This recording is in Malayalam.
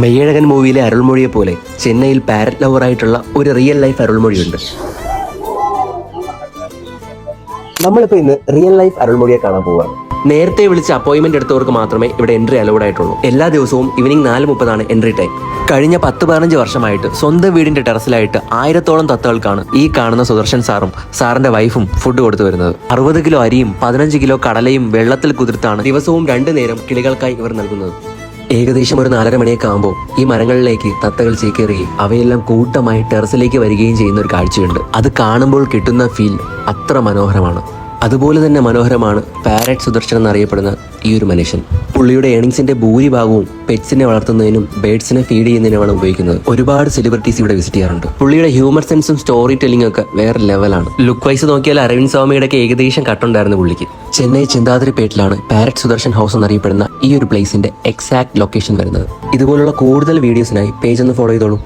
മെയ്യഴകൻ മൂവിയിലെ അരുൾമൊഴിയെ പോലെ ചെന്നൈയിൽ പാരറ്റ് ലവറായിട്ടുള്ള ഒരു റിയൽ ലൈഫ് അരുൾമൊഴിയുണ്ട്. നമ്മളിപ്പോൾ ഇന്ന് റിയൽ ലൈഫ് അരുൾമൊഴിയെ കാണാൻ പോവുകയാണ്. നേരത്തെ വിളിച്ച് അപ്പോയിന്റ്മെന്റ് എടുത്തവർക്ക് മാത്രമേ ഇവിടെ എൻട്രി അലൗഡ് ആയിട്ടുള്ളൂ. എല്ലാ ദിവസവും ഈവനിങ് 4:30 എൻട്രി ടൈം. കഴിഞ്ഞ 10-15 വർഷമായിട്ട് സ്വന്തം വീടിന്റെ ടെറസിലായിട്ട് 1000-ഓളം തത്തകൾക്കാണ് ഈ കാണുന്ന സുദർശൻ സാറും സാറിന്റെ വൈഫും ഫുഡ് കൊടുത്തു വരുന്നത്. 60 കിലോ അരിയും 15 കിലോ കടലയും വെള്ളത്തിൽ കുതിർത്താണ് ദിവസവും 2 നേരം കിളികൾക്കായി ഇവർ നൽകുന്നത്. ഏകദേശം ഒരു 4:30 മണിയൊക്കെ ആകുമ്പോൾ ഈ മരങ്ങളിലേക്ക് തത്തകൾ ചേക്കേറുകയും അവയെല്ലാം കൂട്ടമായി ടെറസിലേക്ക് വരികയും ചെയ്യുന്ന ഒരു കാഴ്ചയുണ്ട്. അത് കാണുമ്പോൾ കിട്ടുന്ന ഫീൽ അത്ര മനോഹരമാണ്. അതുപോലെ തന്നെ മനോഹരമാണ് പാരറ്റ് സുദർശൻ എന്നറിയപ്പെടുന്ന ഈ ഒരു മനുഷ്യൻ. പുള്ളിയുടെ ഏണിങ്സിന്റെ ഭൂരിഭാഗവും പെറ്റ്സിനെ വളർത്തുന്നതിനും ബേഡ്സിനെ ഫീഡ് ചെയ്യുന്നതിനുമാണ് ഉപയോഗിക്കുന്നത്. ഒരുപാട് സെലിബ്രിറ്റീസ് ഇവിടെ വിസിറ്റ് ചെയ്യാറുണ്ട്. പുള്ളിയുടെ ഹ്യൂമർ സെൻസും സ്റ്റോറി ടെല്ലിംഗ് ഒക്കെ വേറെ ലെവലാണ്. ലുക്ക് വൈസ് നോക്കിയാൽ അരവിന്ദ് സ്വാമിയുടെ ഒക്കെ ഏകദേശം കട്ടുണ്ടായിരുന്നു പുള്ളിക്ക്. ചെന്നൈ ചിന്താതിരിപ്പേട്ടിലാണ് പാരറ്റ് സുദർശൻ ഹൗസ് എന്നറിയപ്പെടുന്ന ഈ ഒരു പ്ലേസിന്റെ എക്സാക്ട് ലൊക്കേഷൻ വരുന്നത്. ഇതുപോലുള്ള കൂടുതൽ വീഡിയോസിനായി പേജ് ഒന്ന് ഫോളോ ചെയ്തോളൂ.